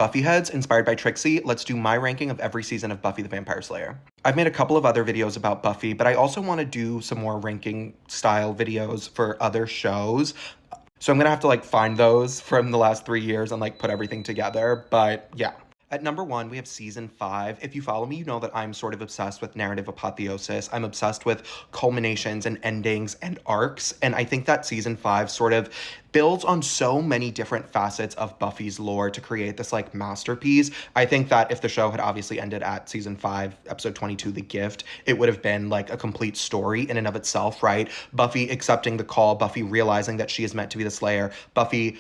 Buffy heads, inspired by Trixie, let's do my ranking of every season of Buffy the Vampire Slayer. I've made a couple of other videos about Buffy, but I also want to do some more ranking style videos for other shows. So I'm gonna have to find those from the last 3 years and put everything together. But yeah. At number one, we have season 5. If you follow me, you know that I'm sort of obsessed with narrative apotheosis. I'm obsessed with culminations and endings and arcs. And I think that season 5 sort of builds on so many different facets of Buffy's lore to create this masterpiece. I think that if the show had obviously ended at season 5, episode 22, The Gift, it would have been a complete story in and of itself, right? Buffy accepting the call, Buffy realizing that she is meant to be the Slayer, Buffy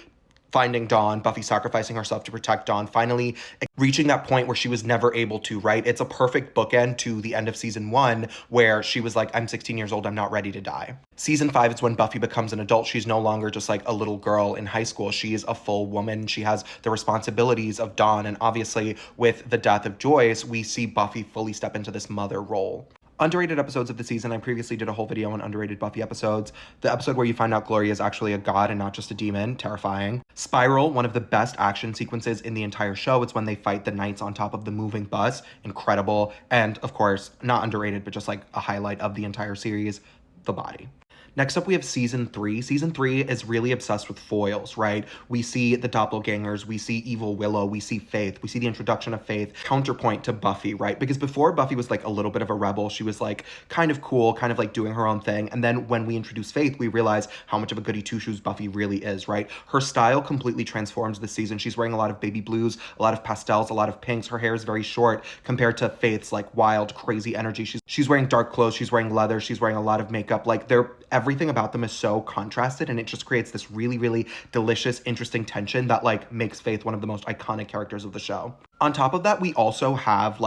finding Dawn, Buffy sacrificing herself to protect Dawn, finally reaching that point where she was never able to, right? It's a perfect bookend to the end of season 1 where she was like, I'm 16 years old, I'm not ready to die. Season 5 is when Buffy becomes an adult. She's no longer just a little girl in high school. She is a full woman. She has the responsibilities of Dawn. And obviously with the death of Joyce, we see Buffy fully step into this mother role. Underrated episodes of the season. I previously did a whole video on underrated Buffy episodes. The episode where you find out Gloria is actually a god and not just a demon. Terrifying. Spiral, one of the best action sequences in the entire show. It's when they fight the knights on top of the moving bus. Incredible. And of course, not underrated, but just a highlight of the entire series, The Body. Next up, we have season 3. Season 3 is really obsessed with foils, right? We see the doppelgangers, we see evil Willow, we see Faith, we see the introduction of Faith, counterpoint to Buffy, right? Because before Buffy was a little bit of a rebel, she was kind of cool, kind of doing her own thing. And then when we introduce Faith, we realize how much of a goody two-shoes Buffy really is, right? Her style completely transforms this season. She's wearing a lot of baby blues, a lot of pastels, a lot of pinks. Her hair is very short compared to Faith's wild, crazy energy. She's wearing dark clothes, she's wearing leather, she's wearing a lot of makeup. Everything about them is so contrasted, and it just creates this really, really delicious, interesting tension that makes Faith one of the most iconic characters of the show. On top of that, we also have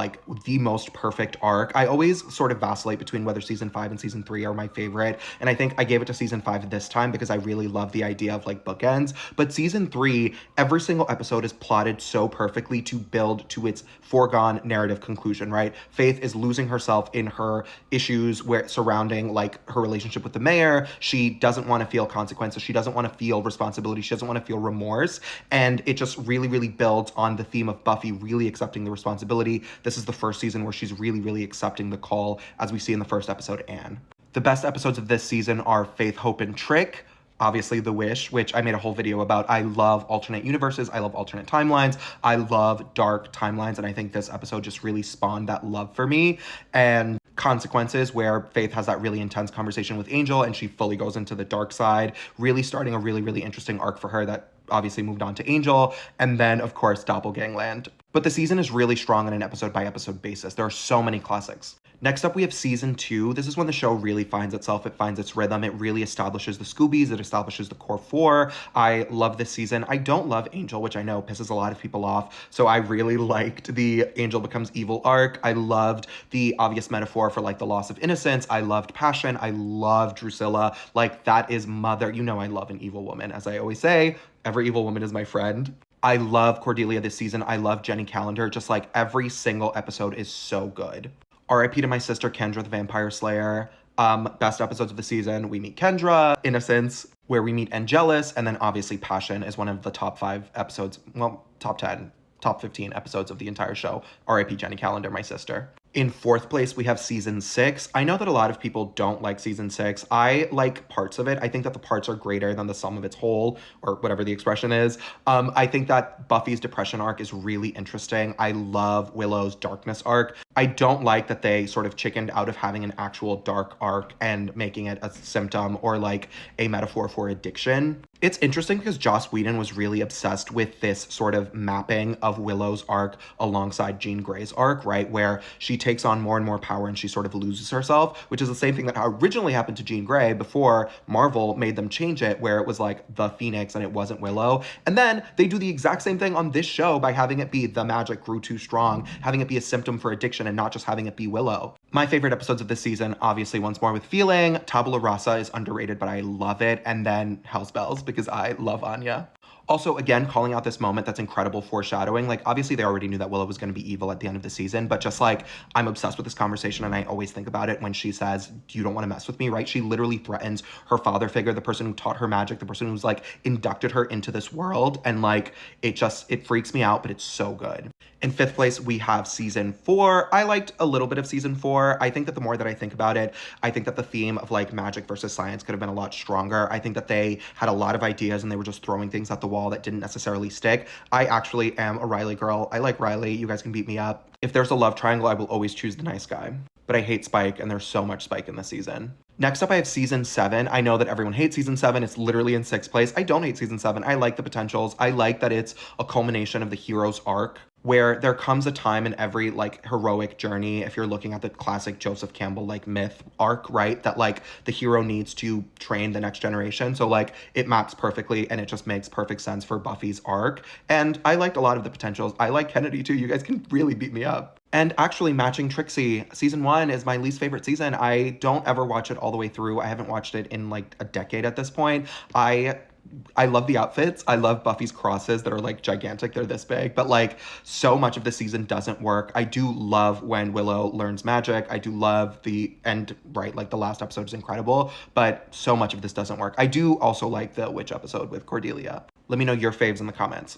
the most perfect arc. I always sort of vacillate between whether season 5 and season 3 are my favorite, and I think I gave it to season 5 this time because I really love the idea of bookends. But season 3, every single episode is plotted so perfectly to build to its foregone narrative conclusion, right? Faith is losing herself in her issues surrounding her relationship with the mayor. She doesn't want to feel consequences. She doesn't want to feel responsibility. She doesn't want to feel remorse. And it just really, really builds on the theme of Buffy really accepting the responsibility. This is the first season where she's really, really accepting the call, as we see in the first episode, Anne. The best episodes of this season are Faith, Hope, and Trick. Obviously, The Wish, which I made a whole video about. I love alternate universes. I love alternate timelines. I love dark timelines. And I think this episode just really spawned that love for me. And Consequences, where Faith has that really intense conversation with Angel and she fully goes into the dark side, really starting a really, really interesting arc for her that obviously moved on to Angel. And then, of course, Doppelgangland. But the season is really strong on an episode-by-episode basis. There are so many classics. Next up, we have season 2. This is when the show really finds itself. It finds its rhythm. It really establishes the Scoobies. It establishes the core 4. I love this season. I don't love Angel, which I know pisses a lot of people off. So I really liked the Angel becomes evil arc. I loved the obvious metaphor for the loss of innocence. I loved passion. I loved Drusilla. That is mother. You know I love an evil woman. As I always say, every evil woman is my friend. I love Cordelia this season. I love Jenny Calendar. Just every single episode is so good. R.I.P. to my sister Kendra, the Vampire Slayer. Best episodes of the season. We meet Kendra, Innocence, where we meet Angelus, and then obviously Passion is one of the top 5 episodes, well, top 10, top 15 episodes of the entire show. R.I.P. Jenny Calendar, my sister. In 4th place, we have season 6. I know that a lot of people don't like season 6. I like parts of it. I think that the parts are greater than the sum of its whole, or whatever the expression is. I think that Buffy's depression arc is really interesting. I love Willow's darkness arc. I don't like that they sort of chickened out of having an actual dark arc and making it a symptom or a metaphor for addiction. It's interesting because Joss Whedon was really obsessed with this sort of mapping of Willow's arc alongside Jean Grey's arc, right? Where she takes on more and more power and she sort of loses herself, which is the same thing that originally happened to Jean Grey before Marvel made them change it, where it was the Phoenix and it wasn't Willow. And then they do the exact same thing on this show by having it be the magic grew too strong, having it be a symptom for addiction and not just having it be Willow. My favorite episodes of this season, obviously Once More with Feeling. Tabula Rasa is underrated, but I love it. And then Hell's Bells, because I love Anya. Also, again, calling out this moment, that's incredible foreshadowing. Like, obviously, they already knew that Willow was going to be evil at the end of the season, but just like, I'm obsessed with this conversation and I always think about it when she says, "You don't want to mess with me," right? She literally threatens her father figure, the person who taught her magic, the person who's like inducted her into this world. And like, it freaks me out, but it's so good. In fifth place, we have season 4. I liked a little bit of season 4. I think that the more that I think about it, I think that the theme of like magic versus science could have been a lot stronger. I think that they had a lot of ideas and they were just throwing things at the wall that didn't necessarily stick. I actually am a Riley girl. I like Riley. You guys can beat me up. If there's a love triangle, I will always choose the nice guy. But I hate Spike, and there's so much Spike in this season. Next up, I have season 7. I know that everyone hates season 7. It's literally in 6th place. I don't hate season 7. I like the potentials. I like that it's a culmination of the hero's arc, where there comes a time in every like heroic journey, if you're looking at the classic Joseph Campbell like myth arc, right, that like the hero needs to train the next generation. So like it maps perfectly and it just makes perfect sense for Buffy's arc. And I liked a lot of the potentials. I like Kennedy too. You guys can really beat me up. And actually, matching Trixie, season 1 is my least favorite season. I don't ever watch it all the way through. I haven't watched it in like a decade at this point. I love the outfits. I love Buffy's crosses that are like gigantic. They're this big, but like so much of the season doesn't work. I do love when Willow learns magic. I do love the end, right? Like the last episode is incredible, but so much of this doesn't work. I do also like the witch episode with Cordelia. Let me know your faves in the comments.